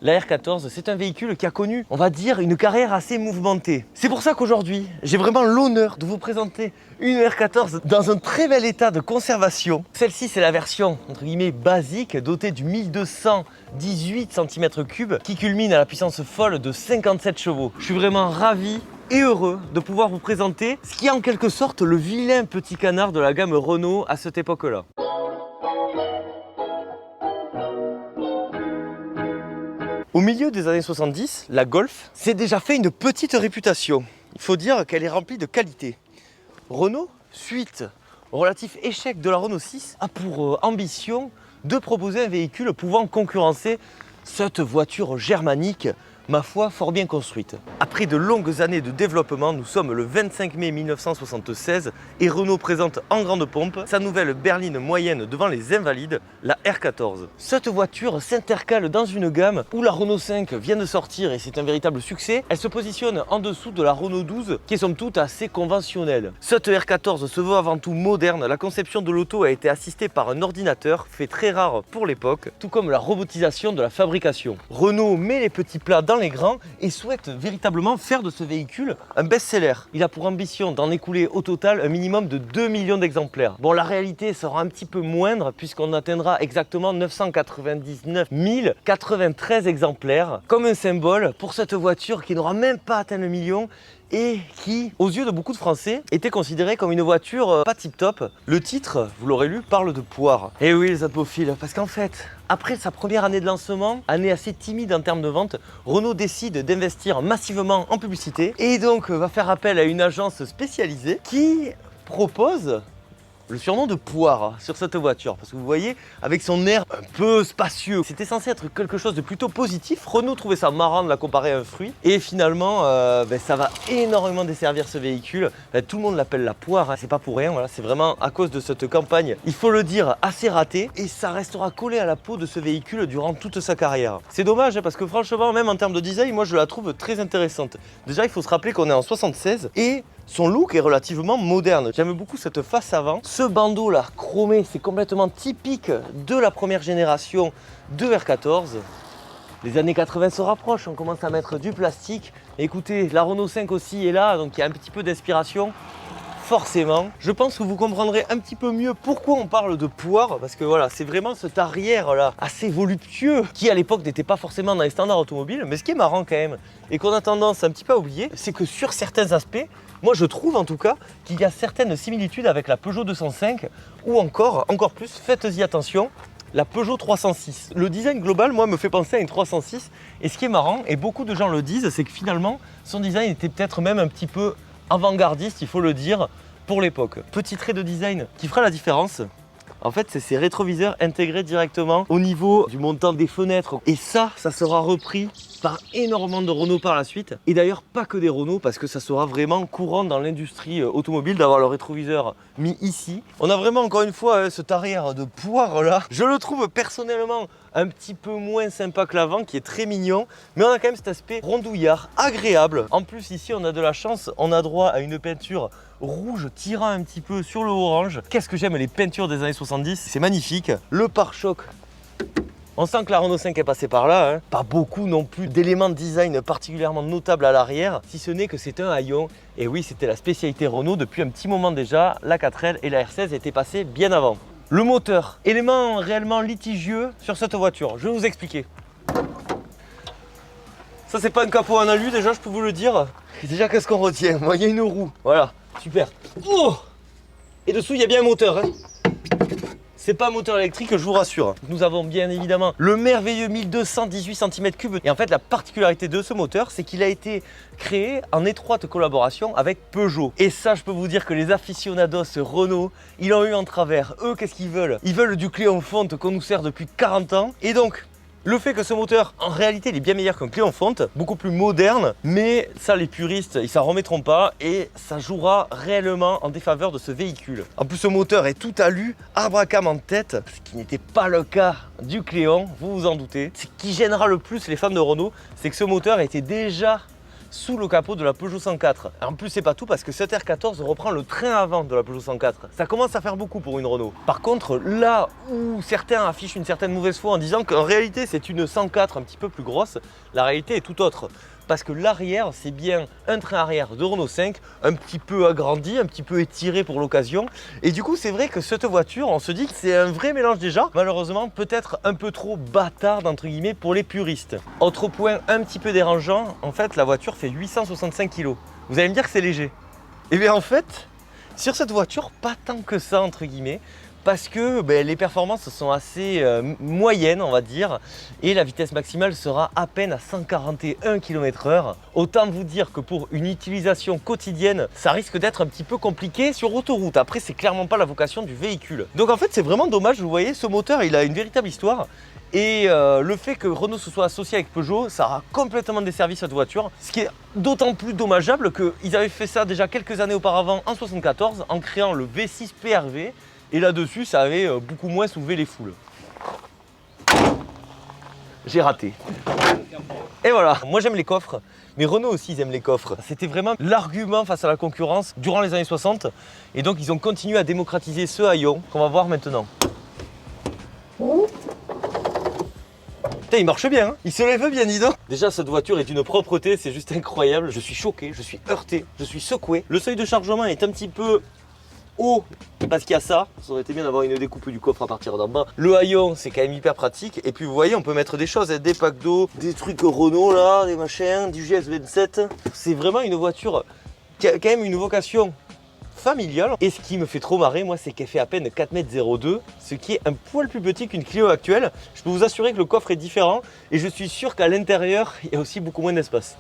La R14, c'est un véhicule qui a connu, on va dire, une carrière assez mouvementée. C'est pour ça qu'aujourd'hui, j'ai vraiment l'honneur de vous présenter une R14 dans un très bel état de conservation. Celle-ci, c'est la version, entre guillemets, basique, dotée du 1218 cm3, qui culmine à la puissance folle de 57 chevaux. Je suis vraiment ravi et heureux de pouvoir vous présenter ce qui est en quelque sorte le vilain petit canard de la gamme Renault à cette époque-là. Au milieu des années 70, la Golf s'est déjà fait une petite réputation. Il faut dire qu'elle est remplie de qualité. Renault, suite au relatif échec de la Renault 6, a pour ambition de proposer un véhicule pouvant concurrencer cette voiture germanique, ma foi, fort bien construite. Après de longues années de développement, nous sommes le 25 mai 1976 et Renault présente en grande pompe sa nouvelle berline moyenne devant les Invalides, la R14. Cette voiture s'intercale dans une gamme où la Renault 5 vient de sortir et c'est un véritable succès. Elle se positionne en dessous de la Renault 12 qui est somme toute assez conventionnelle. Cette R14 se veut avant tout moderne. La conception de l'auto a été assistée par un ordinateur, fait très rare pour l'époque, tout comme la robotisation de la fabrication. Renault met les petits plats dans les grands et souhaite véritablement faire de ce véhicule un best-seller. Il a pour ambition d'en écouler au total un minimum de 2 millions d'exemplaires. Bon, la réalité sera un petit peu moindre puisqu'on atteindra exactement 999 093 exemplaires, comme un symbole pour cette voiture qui n'aura même pas atteint le million et qui, aux yeux de beaucoup de Français, était considérée comme une voiture pas tip-top. Le titre, vous l'aurez lu, parle de poire. Et oui, les adopophiles, parce qu'en fait, après sa première année de lancement, année assez timide en termes de vente, Renault décide d'investir massivement en publicité et donc va faire appel à une agence spécialisée qui propose le surnom de poire sur cette voiture, parce que vous voyez, avec son air un peu spacieux, c'était censé être quelque chose de plutôt positif. Renault trouvait ça marrant de la comparer à un fruit, et finalement, ça va énormément desservir ce véhicule. Tout le monde l'appelle la poire, hein. C'est pas pour rien, voilà. C'est vraiment à cause de cette campagne, il faut le dire, assez ratée, et ça restera collé à la peau de ce véhicule durant toute sa carrière. C'est dommage, hein, parce que franchement, même en termes de design, moi je la trouve très intéressante. Déjà, il faut se rappeler qu'on est en 76, et son look est relativement moderne. J'aime beaucoup cette face avant. Ce bandeau là, chromé, c'est complètement typique de la première génération de R14. Les années 80 se rapprochent, on commence à mettre du plastique. Écoutez, la Renault 5 aussi est là, donc il y a un petit peu d'inspiration. Forcément, je pense que vous comprendrez un petit peu mieux pourquoi on parle de poire, parce que voilà, c'est vraiment cet arrière là assez voluptueux qui à l'époque n'était pas forcément dans les standards automobiles, mais ce qui est marrant quand même et qu'on a tendance un petit peu à oublier, c'est que sur certains aspects, moi je trouve en tout cas qu'il y a certaines similitudes avec la Peugeot 205 ou encore plus, faites-y attention, la Peugeot 306. Le design global, moi, me fait penser à une 306 et ce qui est marrant, et beaucoup de gens le disent, c'est que finalement son design était peut-être même un petit peu avant-gardiste, il faut le dire, pour l'époque. Petit trait de design qui fera la différence, en fait, c'est ces rétroviseurs intégrés directement au niveau du montant des fenêtres. Et ça sera repris par énormément de Renault par la suite. Et d'ailleurs, pas que des Renault, parce que ça sera vraiment courant dans l'industrie automobile d'avoir le rétroviseur mis ici. On a vraiment, encore une fois, cet arrière de poire là. Je le trouve personnellement un petit peu moins sympa que l'avant, qui est très mignon, mais on a quand même cet aspect rondouillard, agréable. En plus, ici, on a de la chance, on a droit à une peinture rouge tirant un petit peu sur le orange. Qu'est-ce que j'aime les peintures des années 70, c'est magnifique. Le pare-choc, on sent que la Renault 5 est passée par là, hein. Pas beaucoup non plus d'éléments de design particulièrement notables à l'arrière, si ce n'est que c'est un haillon. Et oui, c'était la spécialité Renault depuis un petit moment déjà. La 4L et la R16 étaient passées bien avant. Le moteur, élément réellement litigieux sur cette voiture. Je vais vous expliquer. Ça, c'est pas un capot en alu, déjà, je peux vous le dire. Et déjà, qu'est-ce qu'on retient? Moi, il y a une roue. Voilà, super. Oh, et dessous, il y a bien un moteur, hein. C'est pas un moteur électrique, je vous rassure. Nous avons bien évidemment le merveilleux 1218 cm3. Et en fait, la particularité de ce moteur, c'est qu'il a été créé en étroite collaboration avec Peugeot. Et ça, je peux vous dire que les aficionados Renault, ils l'ont eu en travers. Eux, qu'est-ce qu'ils veulent? Ils veulent du Cléon fonte qu'on nous sert depuis 40 ans. Et donc, le fait que ce moteur, en réalité, il est bien meilleur qu'un Cléon fonte, beaucoup plus moderne, mais ça, les puristes, ils s'en remettront pas et ça jouera réellement en défaveur de ce véhicule. En plus, ce moteur est tout alu, abracam en tête, ce qui n'était pas le cas du Cléon, vous vous en doutez. Ce qui gênera le plus les fans de Renault, c'est que ce moteur était déjà sous le capot de la Peugeot 104. En plus, c'est pas tout parce que cette R14 reprend le train avant de la Peugeot 104. Ça commence à faire beaucoup pour une Renault. Par contre, là où certains affichent une certaine mauvaise foi en disant qu'en réalité c'est une 104 un petit peu plus grosse, la réalité est tout autre. Parce que l'arrière, c'est bien un train arrière de Renault 5, un petit peu agrandi, un petit peu étiré pour l'occasion. Et du coup, c'est vrai que cette voiture, on se dit que c'est un vrai mélange déjà. Malheureusement, peut-être un peu trop bâtarde, entre guillemets, pour les puristes. Autre point un petit peu dérangeant, en fait, la voiture fait 865 kg. Vous allez me dire que c'est léger. Eh bien, en fait, sur cette voiture, pas tant que ça, entre guillemets. Parce que les performances sont assez moyennes, on va dire, et la vitesse maximale sera à peine à 141 km/h. Autant vous dire que pour une utilisation quotidienne, ça risque d'être un petit peu compliqué sur autoroute. Après, c'est clairement pas la vocation du véhicule. Donc en fait, c'est vraiment dommage, vous voyez, ce moteur, il a une véritable histoire. Et le fait que Renault se soit associé avec Peugeot, ça a complètement desservi cette voiture. Ce qui est d'autant plus dommageable qu'ils avaient fait ça déjà quelques années auparavant en 74 en créant le V6 PRV. Et là-dessus, ça avait beaucoup moins soulevé les foules. J'ai raté. Et voilà, moi j'aime les coffres, mais Renault aussi ils aiment les coffres. C'était vraiment l'argument face à la concurrence durant les années 60. Et donc ils ont continué à démocratiser ce haillon qu'on va voir maintenant. Putain, il marche bien, hein, il se lève bien, dis donc. Déjà, cette voiture est d'une propreté, c'est juste incroyable. Je suis choqué, je suis heurté, je suis secoué. Le seuil de chargement est un petit peu haut parce qu'il y a ça aurait été bien d'avoir une découpe du coffre à partir d'en bas. Le haillon, c'est quand même hyper pratique. Et puis vous voyez, on peut mettre des choses, des packs d'eau, des trucs Renault là, des machins, du GS27. C'est vraiment une voiture qui a quand même une vocation familiale. Et ce qui me fait trop marrer, moi, c'est qu'elle fait à peine 4,02 m, ce qui est un poil plus petit qu'une Clio actuelle. Je peux vous assurer que le coffre est différent et je suis sûr qu'à l'intérieur, il y a aussi beaucoup moins d'espace.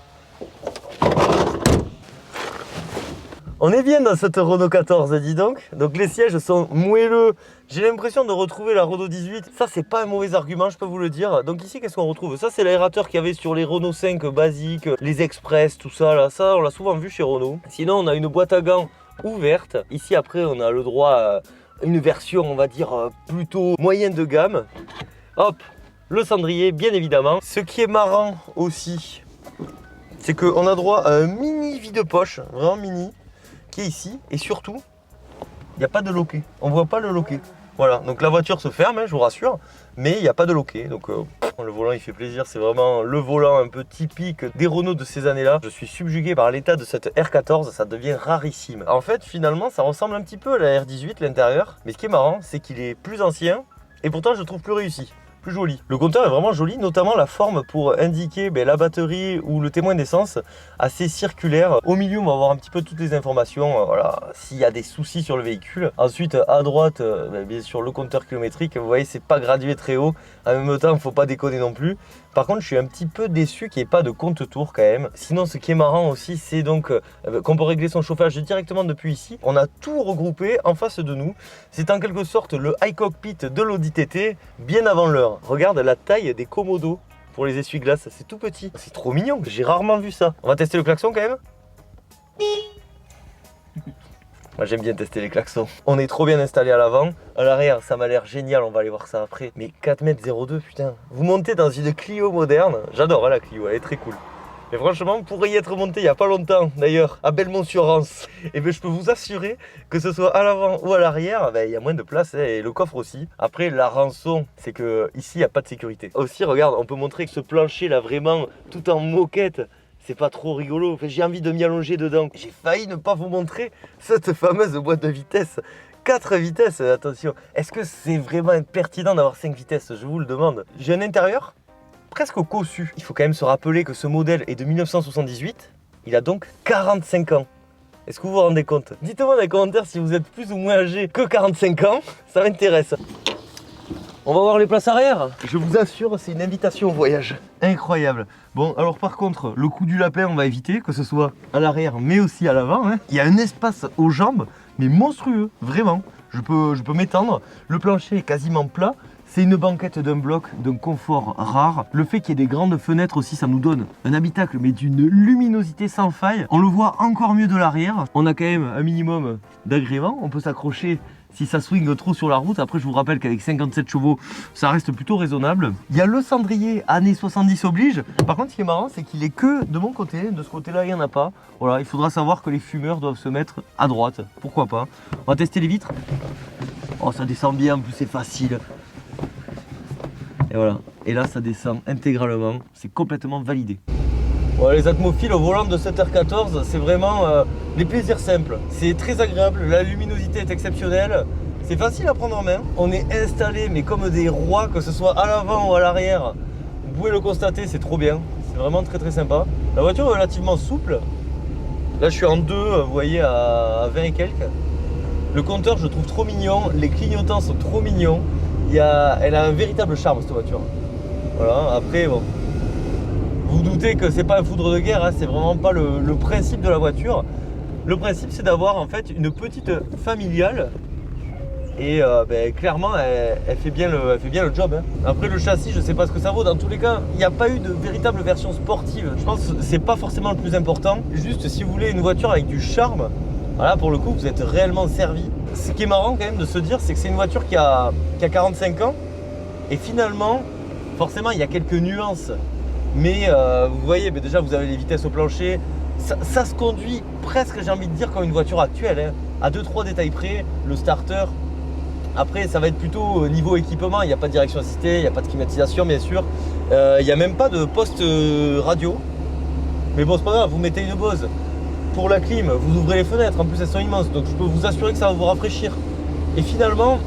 On est bien dans cette Renault 14, dis donc. Donc les sièges sont moelleux. J'ai l'impression de retrouver la Renault 18. Ça, c'est pas un mauvais argument, je peux vous le dire. Donc ici, qu'est-ce qu'on retrouve? Ça, c'est l'aérateur qu'il y avait sur les Renault 5 basiques, les Express, tout ça. Là, ça, on l'a souvent vu chez Renault. Sinon, on a une boîte à gants ouverte. Ici, après, on a le droit à une version, on va dire, plutôt moyenne de gamme. Hop, le cendrier, bien évidemment. Ce qui est marrant aussi, c'est qu'on a droit à un mini vide-poche, vraiment mini, qui est ici, et surtout il n'y a pas de loquet, on voit pas le loquet. Voilà, donc la voiture se ferme, hein, je vous rassure, mais il n'y a pas de loquet. Donc le volant il fait plaisir, c'est vraiment le volant un peu typique des Renault de ces années-là. Je suis subjugué par l'état de cette R14, ça devient rarissime. En fait, finalement, ça ressemble un petit peu à la R18 l'intérieur, mais ce qui est marrant, c'est qu'il est plus ancien et pourtant je le trouve plus réussi. Plus joli. Le compteur est vraiment joli, notamment la forme pour indiquer la batterie ou le témoin d'essence, assez circulaire. Au milieu, on va avoir un petit peu toutes les informations, voilà, s'il y a des soucis sur le véhicule. Ensuite, à droite, bien sûr, le compteur kilométrique. Vous voyez, c'est pas gradué très haut. En même temps, il ne faut pas déconner non plus. Par contre, je suis un petit peu déçu qu'il n'y ait pas de compte-tours quand même. Sinon, ce qui est marrant aussi, c'est donc qu'on peut régler son chauffage directement depuis ici. On a tout regroupé en face de nous. C'est en quelque sorte le iCockpit de l'Audi TT, bien avant l'heure. Regarde la taille des commodos pour les essuie-glaces, c'est tout petit. C'est trop mignon, j'ai rarement vu ça. On va tester le klaxon quand même. Moi j'aime bien tester les klaxons. On est trop bien installé à l'avant. À l'arrière, ça m'a l'air génial, on va aller voir ça après. Mais 4,02 m, putain. Vous montez dans une Clio moderne. J'adore la Clio, elle est très cool. Mais franchement, pour y être monté il n'y a pas longtemps, d'ailleurs, à Belmont-sur-Rance, et bien je peux vous assurer que ce soit à l'avant ou à l'arrière, il y a moins de place, hein, et le coffre aussi. Après, la rançon, c'est que ici, il n'y a pas de sécurité. Aussi, regarde, on peut montrer que ce plancher là, vraiment, tout en moquette, c'est pas trop rigolo. Enfin, j'ai envie de m'y allonger dedans. J'ai failli ne pas vous montrer cette fameuse boîte de vitesse. 4 vitesses, attention. Est-ce que c'est vraiment pertinent d'avoir 5 vitesses? Je vous le demande. J'ai un intérieur presque cossu. Il faut quand même se rappeler que ce modèle est de 1978. Il a donc 45 ans. Est-ce que vous vous rendez compte? Dites-moi dans les commentaires si vous êtes plus ou moins âgé que 45 ans. Ça m'intéresse. On va voir les places arrière. Je vous assure, c'est une invitation au voyage. Incroyable. Bon, alors par contre, le coup du lapin, on va éviter, que ce soit à l'arrière, mais aussi à l'avant. Hein. Il y a un espace aux jambes, mais monstrueux, vraiment. Je peux m'étendre. Le plancher est quasiment plat. C'est une banquette d'un bloc, d'un confort rare. Le fait qu'il y ait des grandes fenêtres aussi, ça nous donne un habitacle, mais d'une luminosité sans faille. On le voit encore mieux de l'arrière. On a quand même un minimum d'agrément. On peut s'accrocher si ça swing trop sur la route. Après, je vous rappelle qu'avec 57 chevaux, ça reste plutôt raisonnable. Il y a le cendrier années 70 oblige. Par contre, ce qui est marrant, c'est qu'il est que de mon côté. De ce côté-là, il n'y en a pas. Voilà, il faudra savoir que les fumeurs doivent se mettre à droite. Pourquoi pas. On va tester les vitres. Oh, ça descend bien, en plus c'est facile. Et voilà. Et là, ça descend intégralement. C'est complètement validé. Ouais, les atmophiles au volant de 7R14, c'est vraiment des plaisirs simples. C'est très agréable, la luminosité est exceptionnelle. C'est facile à prendre en main. On est installé, mais comme des rois, que ce soit à l'avant ou à l'arrière. Vous pouvez le constater, c'est trop bien. C'est vraiment très très sympa. La voiture est relativement souple. Là, je suis en 2, vous voyez, à 20 et quelques. Le compteur, je le trouve trop mignon. Les clignotants sont trop mignons. Elle a un véritable charme, cette voiture. Voilà, après, bon. Vous doutez que c'est pas un foudre de guerre, hein, c'est vraiment pas le principe de la voiture. Le principe, c'est d'avoir en fait une petite familiale. Et clairement, elle fait bien le job. Hein. Après, le châssis, je sais pas ce que ça vaut. Dans tous les cas, il n'y a pas eu de véritable version sportive. Je pense que c'est pas forcément le plus important. Juste, si vous voulez une voiture avec du charme, voilà, pour le coup, vous êtes réellement servi. Ce qui est marrant quand même de se dire, c'est que c'est une voiture qui a 45 ans. Et finalement, forcément, il y a quelques nuances. Mais vous voyez, déjà, vous avez les vitesses au plancher. Ça se conduit presque, j'ai envie de dire, comme une voiture actuelle. Hein. À 2-3 détails près, le starter. Après, ça va être plutôt niveau équipement. Il n'y a pas de direction assistée, il n'y a pas de climatisation, bien sûr. Il n'y a même pas de poste radio. Mais bon, c'est pas grave, vous mettez une Bose. Pour la clim, vous ouvrez les fenêtres. En plus, elles sont immenses. Donc, je peux vous assurer que ça va vous rafraîchir. Et finalement,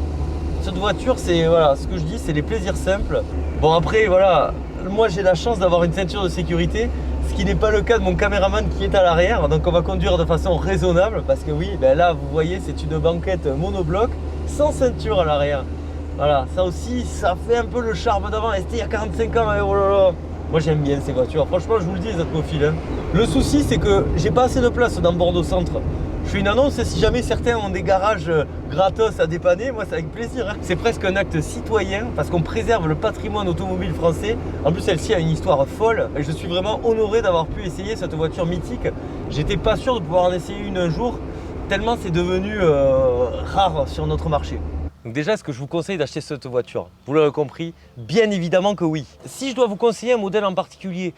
cette voiture, c'est voilà, ce que je dis, c'est les plaisirs simples. Bon, après, voilà, moi, j'ai la chance d'avoir une ceinture de sécurité. Ce qui n'est pas le cas de mon caméraman qui est à l'arrière. Donc, on va conduire de façon raisonnable. Parce que oui, là, vous voyez, c'est une banquette monobloc sans ceinture à l'arrière. Voilà, ça aussi, ça fait un peu le charme d'avant. C'était il y a 45 ans, oh là là. Moi, j'aime bien ces voitures. Franchement, je vous le dis, les atmophiles. Hein. Le souci, c'est que j'ai pas assez de place dans Bordeaux Centre. Je fais une annonce, si jamais certains ont des garages gratos à dépanner, moi c'est avec plaisir. Hein. C'est presque un acte citoyen parce qu'on préserve le patrimoine automobile français. En plus, celle-ci a une histoire folle et je suis vraiment honoré d'avoir pu essayer cette voiture mythique. J'étais pas sûr de pouvoir en essayer une un jour, tellement c'est devenu rare sur notre marché. Donc déjà, est-ce que je vous conseille d'acheter cette voiture? Vous l'avez compris, bien évidemment que oui. Si je dois vous conseiller un modèle en particulier,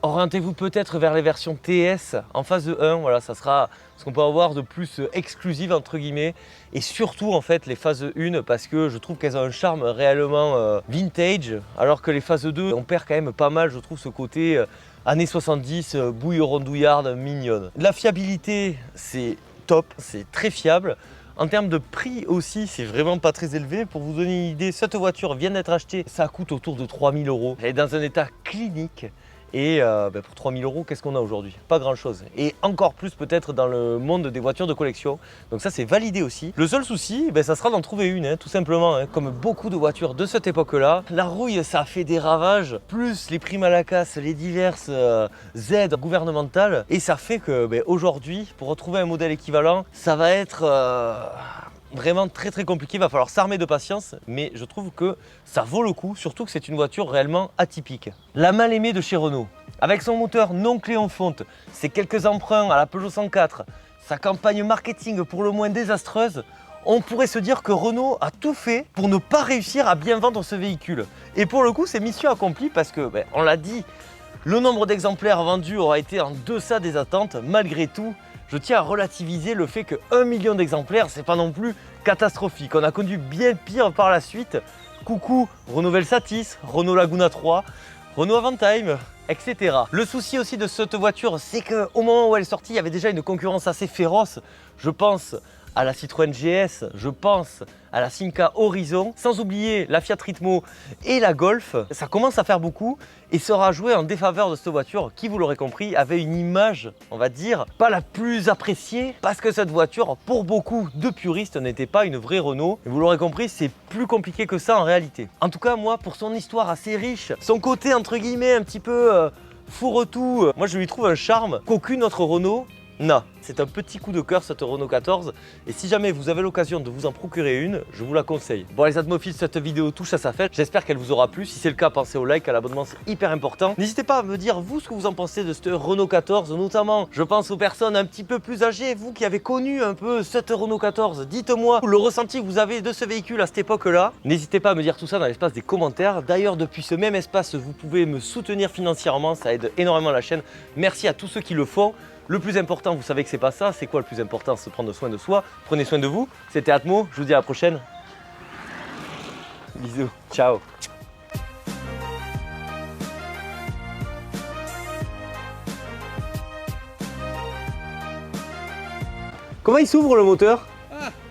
orientez-vous peut-être vers les versions TS en phase 1, voilà, ça sera ce qu'on peut avoir de plus exclusif entre guillemets. Et surtout en fait les phases 1 parce que je trouve qu'elles ont un charme réellement vintage, alors que les phases 2, on perd quand même pas mal, je trouve, ce côté années 70, bouille rondouillarde, mignonne. La fiabilité, c'est top, c'est très fiable. En termes de prix aussi, c'est vraiment pas très élevé. Pour vous donner une idée, cette voiture vient d'être achetée, ça coûte autour de 3000 €. Elle est dans un état clinique. Et pour 3000 €, qu'est-ce qu'on a aujourd'hui? Pas grand chose. Et encore plus peut-être dans le monde des voitures de collection. Donc ça, c'est validé aussi. Le seul souci, ça sera d'en trouver une, hein, tout simplement. Hein, comme beaucoup de voitures de cette époque-là. La rouille, ça a fait des ravages. Plus les primes à la casse, les diverses aides gouvernementales. Et ça fait que aujourd'hui, pour retrouver un modèle équivalent, ça va être vraiment très très compliqué, il va falloir s'armer de patience, mais je trouve que ça vaut le coup, surtout que c'est une voiture réellement atypique. La mal aimée de chez Renault, avec son moteur non clé en fonte, ses quelques emprunts à la Peugeot 104, sa campagne marketing pour le moins désastreuse, on pourrait se dire que Renault a tout fait pour ne pas réussir à bien vendre ce véhicule. Et pour le coup, c'est mission accomplie parce que, on l'a dit, le nombre d'exemplaires vendus aura été en deçà des attentes. Malgré tout, je tiens à relativiser le fait que 1 million d'exemplaires, c'est pas non plus catastrophique. On a connu bien pire par la suite. Coucou Renault Velsatis, Renault Laguna 3, Renault Avantime, etc. Le souci aussi de cette voiture, c'est qu'au moment où elle est sortie, il y avait déjà une concurrence assez féroce. Je pense à la Citroën GS, je pense à la Simca Horizon, sans oublier la Fiat Ritmo et la Golf. Ça commence à faire beaucoup et sera joué en défaveur de cette voiture qui, vous l'aurez compris, avait une image, on va dire, pas la plus appréciée parce que cette voiture, pour beaucoup de puristes, n'était pas une vraie Renault. Et vous l'aurez compris, c'est plus compliqué que ça en réalité. En tout cas, moi, pour son histoire assez riche, son côté entre guillemets un petit peu fourre-tout, moi je lui trouve un charme qu'aucune autre Renault Non, c'est un petit coup de cœur cette Renault 14 et si jamais vous avez l'occasion de vous en procurer une, je vous la conseille. Bon les atmophiles, cette vidéo touche à sa fin, j'espère qu'elle vous aura plu. Si c'est le cas, pensez au like, à l'abonnement, c'est hyper important. N'hésitez pas à me dire vous ce que vous en pensez de cette Renault 14, notamment je pense aux personnes un petit peu plus âgées, vous qui avez connu un peu cette Renault 14, dites-moi le ressenti que vous avez de ce véhicule à cette époque-là. N'hésitez pas à me dire tout ça dans l'espace des commentaires. D'ailleurs, depuis ce même espace, vous pouvez me soutenir financièrement, ça aide énormément la chaîne. Merci à tous ceux qui le font. Le plus important, vous savez que c'est pas ça. C'est quoi le plus important? C'est prendre soin de soi. Prenez soin de vous. C'était Atmo. Je vous dis à la prochaine. Bisous. Ciao. Comment il s'ouvre le moteur?